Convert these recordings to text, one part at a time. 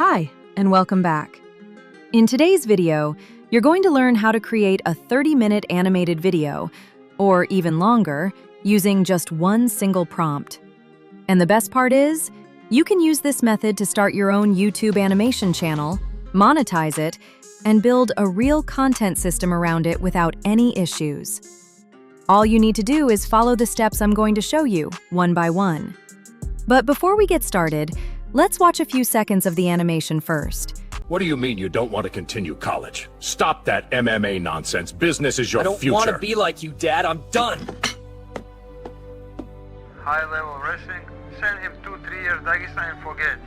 Hi, and welcome back. In today's video, you're going to learn how to create a 30-minute animated video, or even longer, using just one single prompt. And the best part is, you can use this method to start your own YouTube animation channel, monetize it, and build a real content system around it without any issues. All you need to do is follow the steps I'm going to show you, one by one. But before we get started, let's watch a few seconds of the animation first. What do you mean you don't want to continue college? Stop that MMA nonsense. Business is your future. I don't want to be like you, Dad. I'm done. High-level wrestling. Send him 2-3 years Dagestan and forget.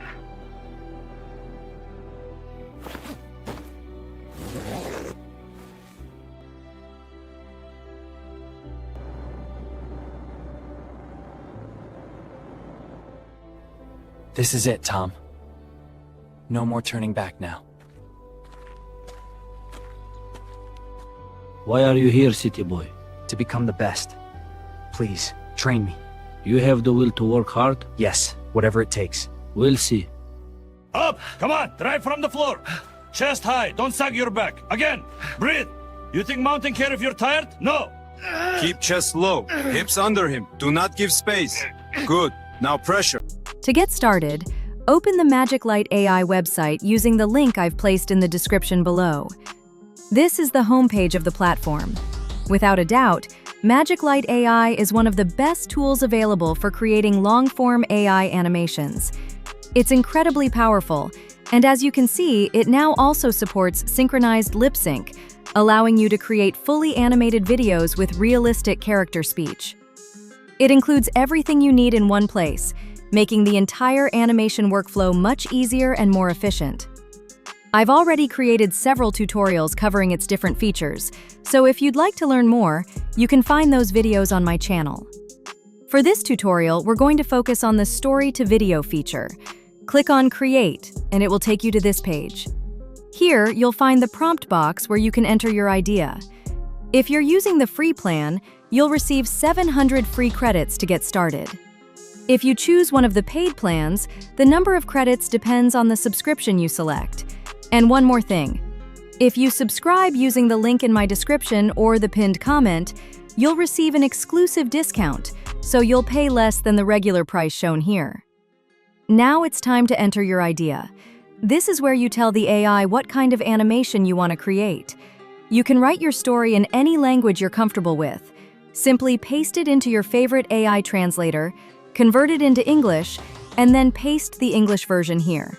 This is it, Tom. No more turning back now. Why are you here, city boy? To become the best. Please, train me. You have the will to work hard? Yes, whatever it takes. We'll see. Up! Come on! Drive from the floor! Chest high, don't sag your back. Again! Breathe! You think mountain care if you're tired? No! Keep chest low, hips under him. Do not give space. Good. Now pressure. To get started, open the Magiclight AI website using the link I've placed in the description below. This is the homepage of the platform. Without a doubt, Magiclight AI is one of the best tools available for creating long-form AI animations. It's incredibly powerful, and as you can see, it now also supports synchronized lip sync, allowing you to create fully animated videos with realistic character speech. It includes everything you need in one place, making the entire animation workflow much easier and more efficient. I've already created several tutorials covering its different features, so if you'd like to learn more, you can find those videos on my channel. For this tutorial, we're going to focus on the story-to-video feature. Click on Create, and it will take you to this page. Here, you'll find the prompt box where you can enter your idea. If you're using the free plan, you'll receive 700 free credits to get started. If you choose one of the paid plans, the number of credits depends on the subscription you select. And one more thing. If you subscribe using the link in my description or the pinned comment, you'll receive an exclusive discount, so you'll pay less than the regular price shown here. Now it's time to enter your idea. This is where you tell the AI what kind of animation you want to create. You can write your story in any language you're comfortable with. Simply paste it into your favorite AI translator, convert it into English, and then paste the English version here.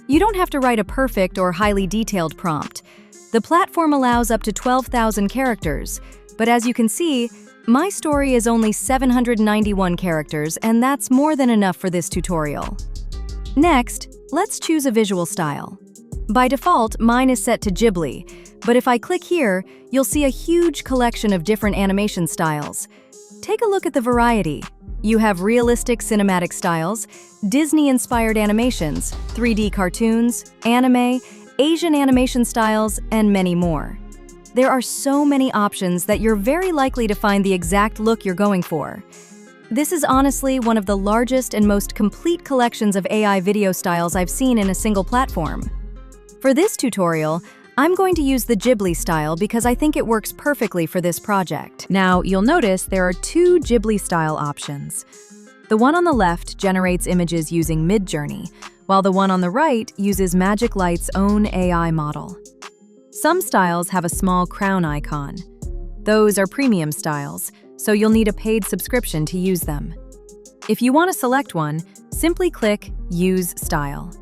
You don't have to write a perfect or highly detailed prompt. The platform allows up to 12,000 characters, but as you can see, my story is only 791 characters, and that's more than enough for this tutorial. Next, let's choose a visual style. By default, mine is set to Ghibli, but if I click here, you'll see a huge collection of different animation styles. Take a look at the variety. You have realistic cinematic styles, Disney-inspired animations, 3D cartoons, anime, Asian animation styles, and many more. There are so many options that you're very likely to find the exact look you're going for. This is honestly one of the largest and most complete collections of AI video styles I've seen in a single platform. For this tutorial, I'm going to use the Ghibli style because I think it works perfectly for this project. Now, you'll notice there are two Ghibli-style options. The one on the left generates images using Midjourney, while the one on the right uses Magiclight's own AI model. Some styles have a small crown icon. Those are premium styles, so you'll need a paid subscription to use them. If you want to select one, simply click Use Style.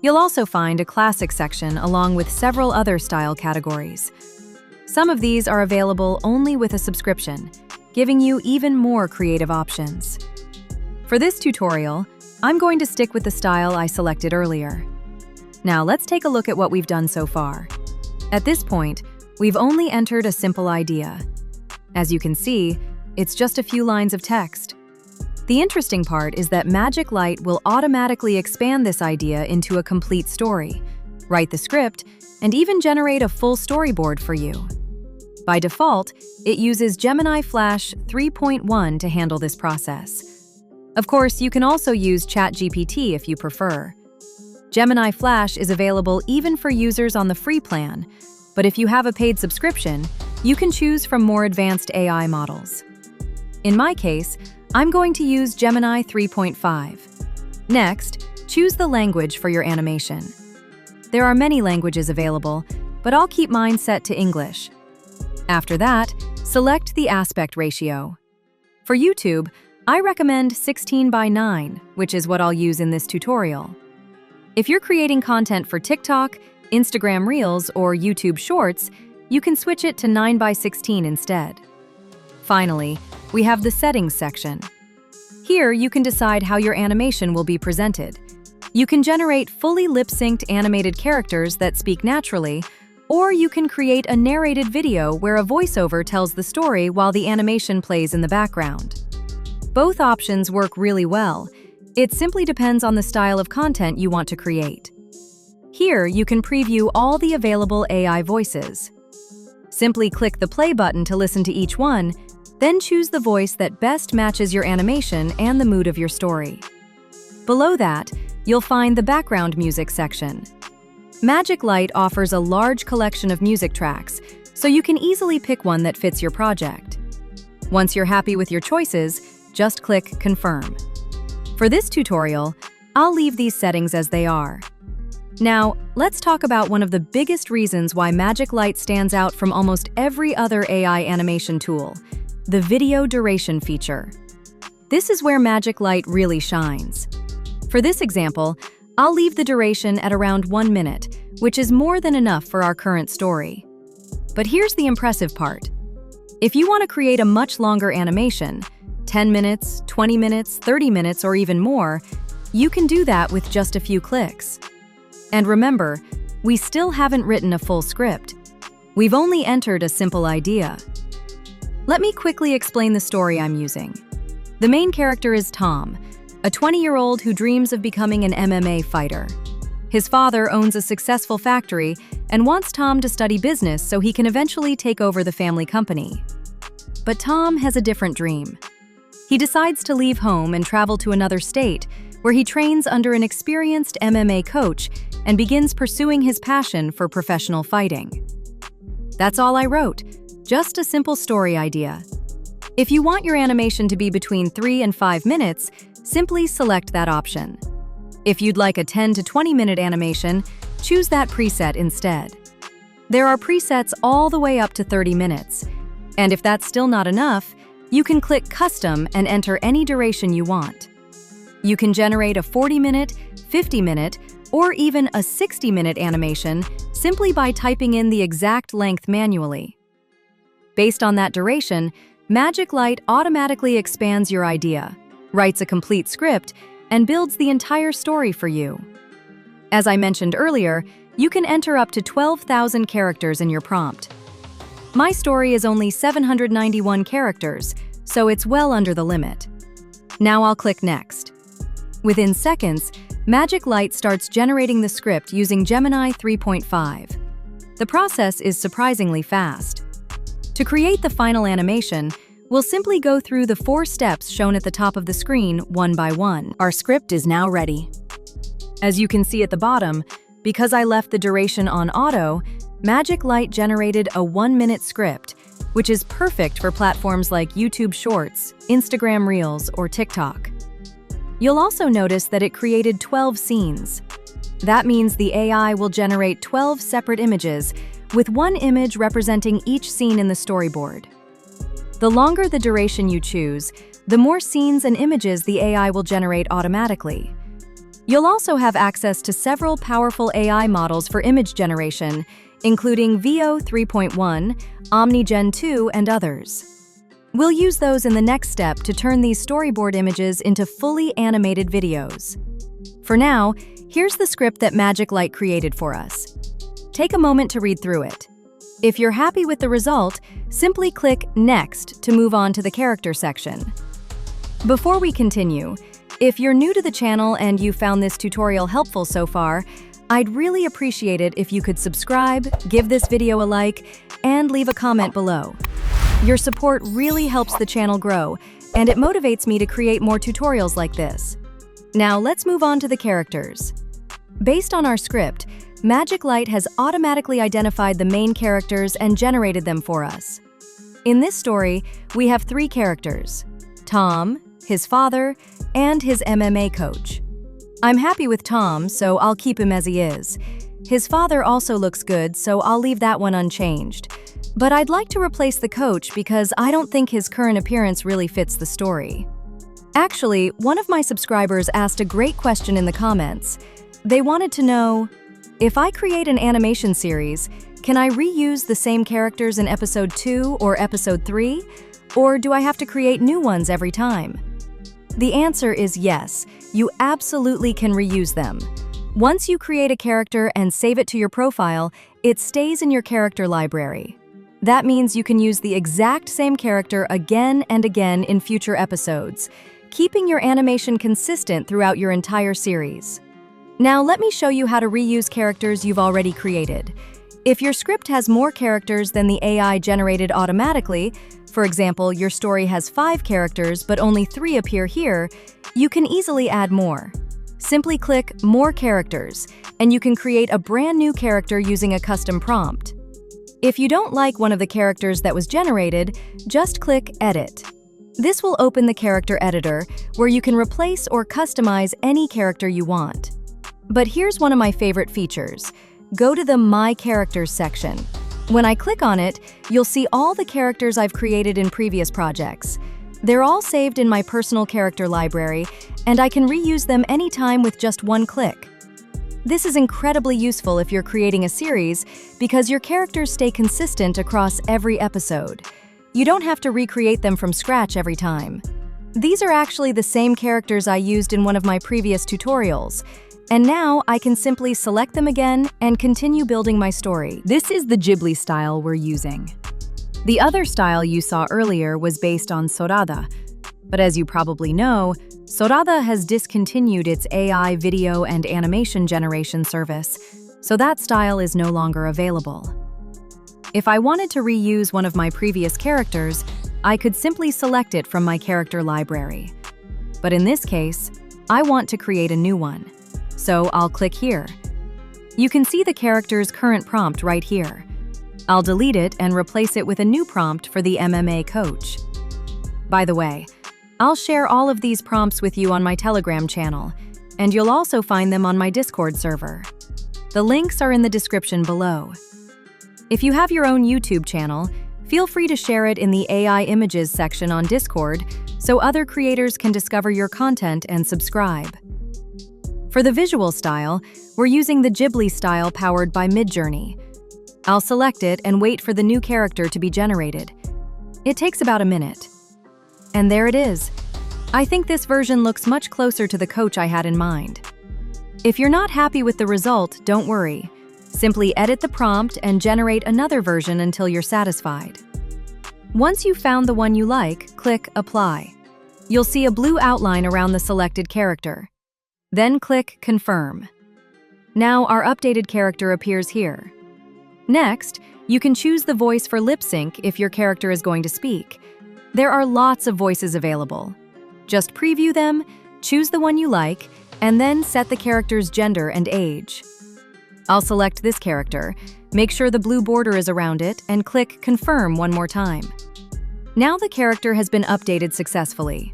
You'll also find a classic section along with several other style categories. Some of these are available only with a subscription, giving you even more creative options. For this tutorial, I'm going to stick with the style I selected earlier. Now let's take a look at what we've done so far. At this point, we've only entered a simple idea. As you can see, it's just a few lines of text. The interesting part is that Magiclight will automatically expand this idea into a complete story, write the script, and even generate a full storyboard for you. By default, it uses Gemini Flash 3.1 to handle this process. Of course, you can also use ChatGPT if you prefer. Gemini Flash is available even for users on the free plan, but if you have a paid subscription, you can choose from more advanced AI models. In my case, I'm going to use Gemini 3.5. Next, choose the language for your animation. There are many languages available, but I'll keep mine set to English. After that, select the aspect ratio. For YouTube, I recommend 16:9, which is what I'll use in this tutorial. If you're creating content for TikTok, Instagram Reels, or YouTube Shorts, you can switch it to 9:16 instead. Finally, we have the settings section. Here, you can decide how your animation will be presented. You can generate fully lip-synced animated characters that speak naturally, or you can create a narrated video where a voiceover tells the story while the animation plays in the background. Both options work really well. It simply depends on the style of content you want to create. Here, you can preview all the available AI voices. Simply click the play button to listen to each one, then choose the voice that best matches your animation and the mood of your story. Below that, you'll find the background music section. Magiclight offers a large collection of music tracks, so you can easily pick one that fits your project. Once you're happy with your choices, just click Confirm. For this tutorial, I'll leave these settings as they are. Now, let's talk about one of the biggest reasons why Magiclight stands out from almost every other AI animation tool, the video duration feature. This is where Magiclight really shines. For this example, I'll leave the duration at around 1 minute, which is more than enough for our current story. But here's the impressive part. If you want to create a much longer animation, 10 minutes, 20 minutes, 30 minutes, or even more, you can do that with just a few clicks. And remember, we still haven't written a full script. We've only entered a simple idea. Let me quickly explain the story I'm using. The main character is Tom, a 20-year-old who dreams of becoming an MMA fighter. His father owns a successful factory and wants Tom to study business so he can eventually take over the family company. But Tom has a different dream. He decides to leave home and travel to another state, where he trains under an experienced MMA coach and begins pursuing his passion for professional fighting. That's all I wrote, just a simple story idea. If you want your animation to be between 3 and 5 minutes, simply select that option. If you'd like a 10 to 20-minute animation, choose that preset instead. There are presets all the way up to 30 minutes, and if that's still not enough, you can click Custom and enter any duration you want. You can generate a 40-minute, 50-minute, or even a 60-minute animation simply by typing in the exact length manually. Based on that duration, Magiclight automatically expands your idea, writes a complete script, and builds the entire story for you. As I mentioned earlier, you can enter up to 12,000 characters in your prompt. My story is only 791 characters, so it's well under the limit. Now I'll click Next. Within seconds, Magiclight starts generating the script using Gemini 3.5. The process is surprisingly fast. To create the final animation, we'll simply go through the 4 steps shown at the top of the screen one by one. Our script is now ready. As you can see at the bottom, because I left the duration on auto, Magiclight generated a 1-minute script, which is perfect for platforms like YouTube Shorts, Instagram Reels, or TikTok. You'll also notice that it created 12 scenes. That means the AI will generate 12 separate images, with one image representing each scene in the storyboard. The longer the duration you choose, the more scenes and images the AI will generate automatically. You'll also have access to several powerful AI models for image generation, including Veo 3.1, OmniGen 2, and others. We'll use those in the next step to turn these storyboard images into fully animated videos. For now, here's the script that Magiclight created for us. Take a moment to read through it. If you're happy with the result, simply click Next to move on to the character section. Before we continue, if you're new to the channel and you found this tutorial helpful so far, I'd really appreciate it if you could subscribe, give this video a like, and leave a comment below. Your support really helps the channel grow, and it motivates me to create more tutorials like this. Now let's move on to the characters. Based on our script, Magiclight has automatically identified the main characters and generated them for us. In this story, we have 3 characters: Tom, his father, and his MMA coach. I'm happy with Tom, so I'll keep him as he is. His father also looks good, so I'll leave that one unchanged. But I'd like to replace the coach because I don't think his current appearance really fits the story. Actually, one of my subscribers asked a great question in the comments. They wanted to know, if I create an animation series, can I reuse the same characters in episode 2 or episode 3? Or do I have to create new ones every time? The answer is yes, you absolutely can reuse them. Once you create a character and save it to your profile, it stays in your character library. That means you can use the exact same character again and again in future episodes, keeping your animation consistent throughout your entire series. Now let me show you how to reuse characters you've already created. If your script has more characters than the AI generated automatically, for example, your story has 5 characters but only 3 appear here, you can easily add more. Simply click More Characters, and you can create a brand new character using a custom prompt. If you don't like one of the characters that was generated, just click Edit. This will open the character editor, where you can replace or customize any character you want. But here's one of my favorite features. Go to the My Characters section. When I click on it, you'll see all the characters I've created in previous projects. They're all saved in my personal character library, and I can reuse them anytime with just one click. This is incredibly useful if you're creating a series because your characters stay consistent across every episode. You don't have to recreate them from scratch every time. These are actually the same characters I used in one of my previous tutorials, and now I can simply select them again and continue building my story. This is the Ghibli style we're using. The other style you saw earlier was based on Sorada, but as you probably know, Sorada has discontinued its AI video and animation generation service, so that style is no longer available. If I wanted to reuse one of my previous characters, I could simply select it from my character library. But in this case, I want to create a new one. So I'll click here. You can see the character's current prompt right here. I'll delete it and replace it with a new prompt for the MMA coach. By the way, I'll share all of these prompts with you on my Telegram channel, and you'll also find them on my Discord server. The links are in the description below. If you have your own YouTube channel, feel free to share it in the AI images section on Discord so other creators can discover your content and subscribe. For the visual style, we're using the Ghibli style powered by Midjourney. I'll select it and wait for the new character to be generated. It takes about a minute. And there it is. I think this version looks much closer to the coach I had in mind. If you're not happy with the result, don't worry. Simply edit the prompt and generate another version until you're satisfied. Once you've found the one you like, click Apply. You'll see a blue outline around the selected character. Then click Confirm. Now our updated character appears here. Next, you can choose the voice for lip sync if your character is going to speak. There are lots of voices available. Just preview them, choose the one you like, and then set the character's gender and age. I'll select this character, make sure the blue border is around it, and click Confirm one more time. Now the character has been updated successfully.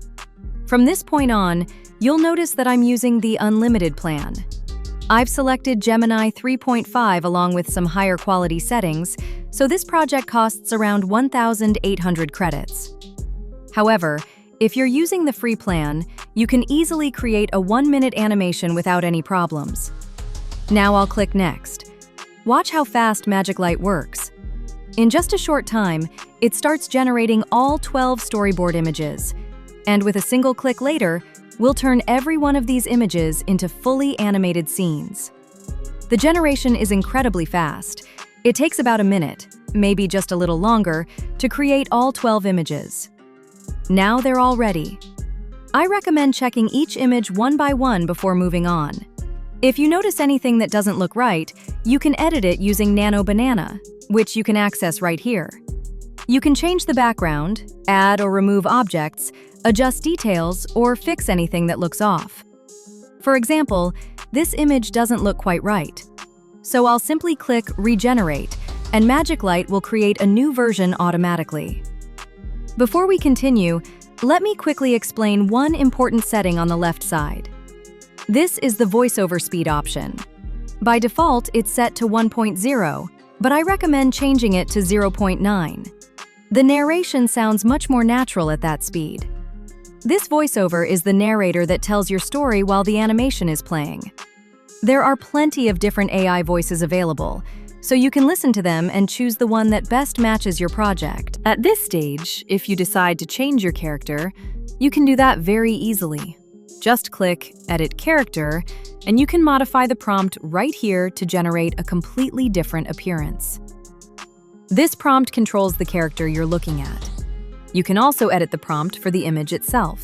From this point on, you'll notice that I'm using the Unlimited plan. I've selected Gemini 3.5 along with some higher quality settings, so this project costs around 1,800 credits. However, if you're using the free plan, you can easily create a 1-minute animation without any problems. Now I'll click Next. Watch how fast Magiclight works. In just a short time, it starts generating all 12 storyboard images. And with a single click later, we'll turn every one of these images into fully animated scenes. The generation is incredibly fast. It takes about a minute, maybe just a little longer, to create all 12 images. Now they're all ready. I recommend checking each image one by one before moving on. If you notice anything that doesn't look right, you can edit it using Nano Banana, which you can access right here. You can change the background, add or remove objects, adjust details, or fix anything that looks off. For example, this image doesn't look quite right. So I'll simply click Regenerate, and Magiclight will create a new version automatically. Before we continue, let me quickly explain one important setting on the left side. This is the voiceover speed option. By default, it's set to 1.0, but I recommend changing it to 0.9. The narration sounds much more natural at that speed. This voiceover is the narrator that tells your story while the animation is playing. There are plenty of different AI voices available, so you can listen to them and choose the one that best matches your project. At this stage, if you decide to change your character, you can do that very easily. Just click Edit Character, and you can modify the prompt right here to generate a completely different appearance. This prompt controls the character you're looking at. You can also edit the prompt for the image itself.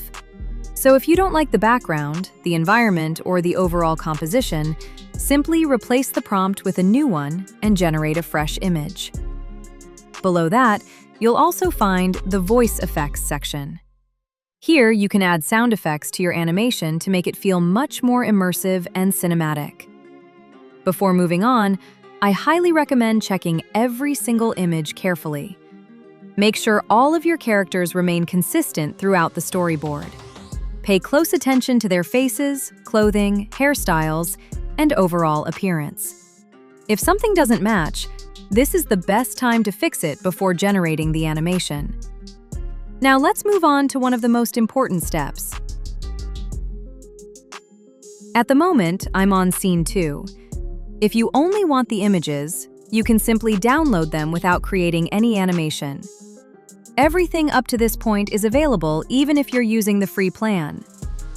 So if you don't like the background, the environment, or the overall composition, simply replace the prompt with a new one and generate a fresh image. Below that, you'll also find the Voice Effects section. Here, you can add sound effects to your animation to make it feel much more immersive and cinematic. Before moving on, I highly recommend checking every single image carefully. Make sure all of your characters remain consistent throughout the storyboard. Pay close attention to their faces, clothing, hairstyles, and overall appearance. If something doesn't match, this is the best time to fix it before generating the animation. Now let's move on to one of the most important steps. At the moment, I'm on Scene 2. If you only want the images, you can simply download them without creating any animation. Everything up to this point is available even if you're using the free plan.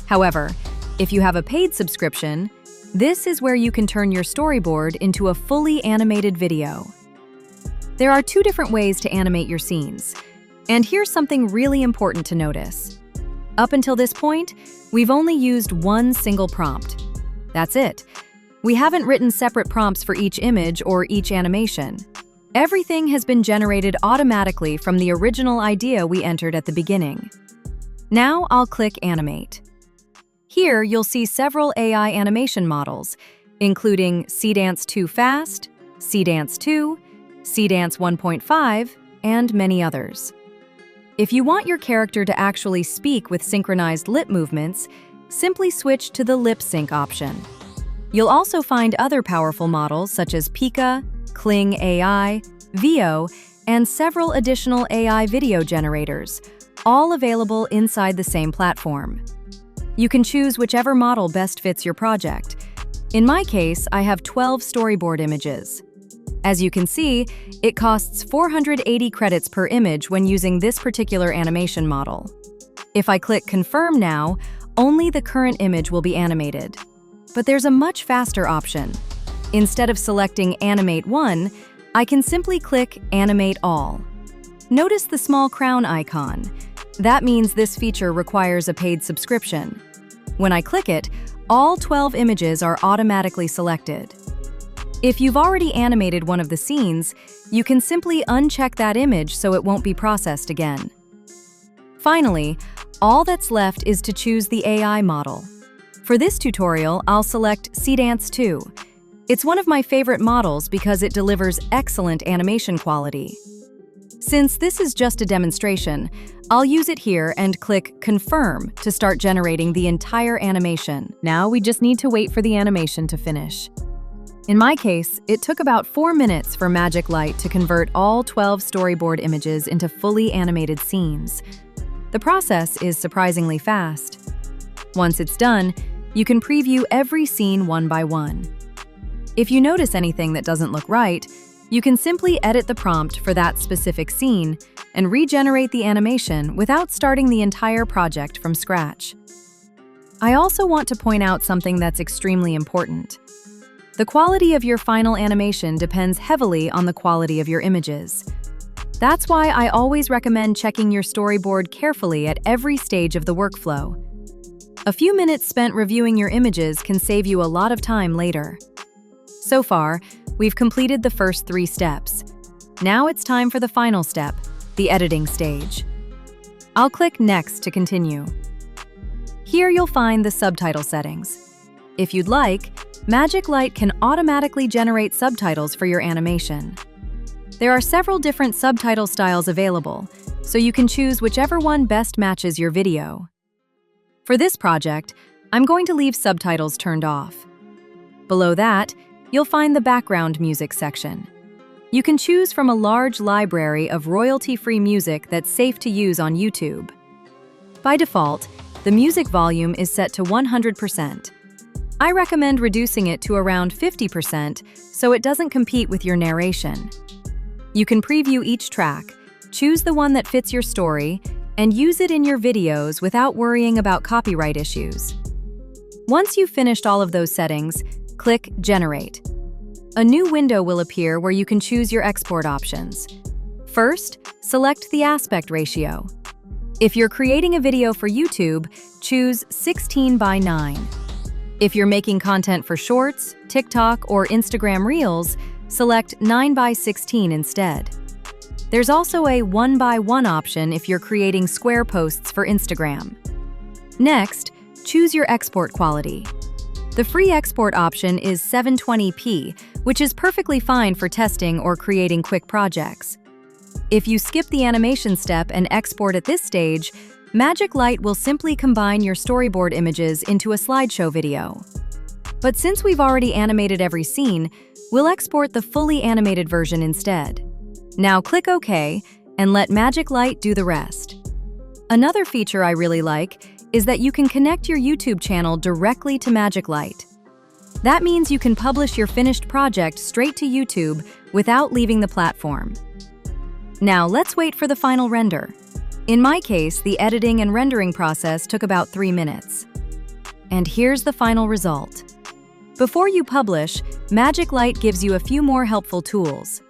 However, if you have a paid subscription, this is where you can turn your storyboard into a fully animated video. There are two different ways to animate your scenes. And here's something really important to notice. Up until this point, we've only used one single prompt. That's it. We haven't written separate prompts for each image or each animation. Everything has been generated automatically from the original idea we entered at the beginning. Now I'll click Animate. Here you'll see several AI animation models, including Cdance 2 Fast, Cdance 2, Cdance 1.5, and many others. If you want your character to actually speak with synchronized lip movements, simply switch to the lip sync option. You'll also find other powerful models such as Pika, Kling AI, Veo, and several additional AI video generators, all available inside the same platform. You can choose whichever model best fits your project. In my case, I have 12 storyboard images. As you can see, it costs 480 credits per image when using this particular animation model. If I click Confirm now, only the current image will be animated. But there's a much faster option. Instead of selecting Animate 1, I can simply click Animate All. Notice the small crown icon. That means this feature requires a paid subscription. When I click it, all 12 images are automatically selected. If you've already animated one of the scenes, you can simply uncheck that image so it won't be processed again. Finally, all that's left is to choose the AI model. For this tutorial, I'll select Cdance 2. It's one of my favorite models because it delivers excellent animation quality. Since this is just a demonstration, I'll use it here and click Confirm to start generating the entire animation. Now we just need to wait for the animation to finish. In my case, it took about 4 minutes for Magiclight to convert all 12 storyboard images into fully animated scenes. The process is surprisingly fast. Once it's done, you can preview every scene one by one. If you notice anything that doesn't look right, you can simply edit the prompt for that specific scene and regenerate the animation without starting the entire project from scratch. I also want to point out something that's extremely important. The quality of your final animation depends heavily on the quality of your images. That's why I always recommend checking your storyboard carefully at every stage of the workflow. A few minutes spent reviewing your images can save you a lot of time later. So far, we've completed the first 3 steps. Now it's time for the final step, the editing stage. I'll click Next to continue. Here you'll find the subtitle settings. If you'd like, Magiclight can automatically generate subtitles for your animation. There are several different subtitle styles available, so you can choose whichever one best matches your video. For this project, I'm going to leave subtitles turned off. Below that, you'll find the background music section. You can choose from a large library of royalty-free music that's safe to use on YouTube. By default, the music volume is set to 100%. I recommend reducing it to around 50% so it doesn't compete with your narration. You can preview each track, choose the one that fits your story, and use it in your videos without worrying about copyright issues. Once you've finished all of those settings, click Generate. A new window will appear where you can choose your export options. First, select the aspect ratio. If you're creating a video for YouTube, choose 16:9. If you're making content for Shorts, TikTok, or Instagram Reels, select 9:16 instead. There's also a 1:1 option if you're creating square posts for Instagram. Next, choose your export quality. The free export option is 720p, which is perfectly fine for testing or creating quick projects. If you skip the animation step and export at this stage, Magiclight will simply combine your storyboard images into a slideshow video. But since we've already animated every scene, we'll export the fully animated version instead. Now click OK and let Magiclight do the rest. Another feature I really like is that you can connect your YouTube channel directly to Magiclight. That means you can publish your finished project straight to YouTube without leaving the platform. Now let's wait for the final render. In my case, the editing and rendering process took about 3 minutes. And here's the final result. Before you publish, Magiclight gives you a few more helpful tools.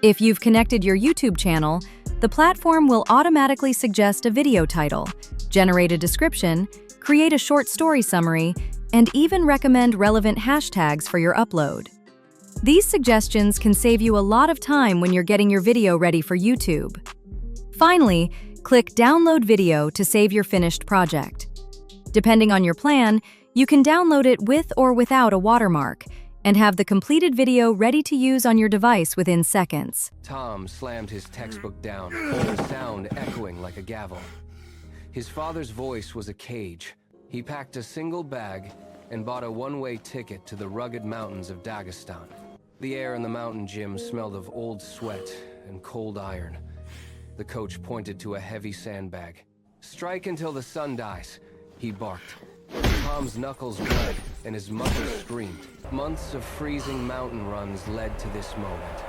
If you've connected your YouTube channel, the platform will automatically suggest a video title, generate a description, create a short story summary, and even recommend relevant hashtags for your upload. These suggestions can save you a lot of time when you're getting your video ready for YouTube. Finally, click Download Video to save your finished project. Depending on your plan, you can download it with or without a watermark and have the completed video ready to use on your device within seconds. Tom slammed his textbook down, the sound echoing like a gavel. His father's voice was a cage. He packed a single bag and bought a one-way ticket to the rugged mountains of Dagestan. The air in the mountain gym smelled of old sweat and cold iron. The coach pointed to a heavy sandbag. "Strike until the sun dies," he barked. Tom's knuckles bled and his muscles screamed. Months of freezing mountain runs led to this moment,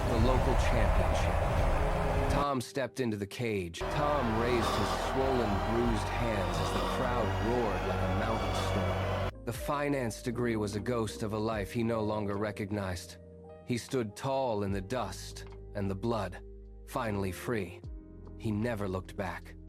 the local championship. Tom stepped into the cage. Tom raised his swollen, bruised hands as the crowd roared like a mountain storm. The finance degree was a ghost of a life he no longer recognized. He stood tall in the dust and the blood, finally free. He never looked back.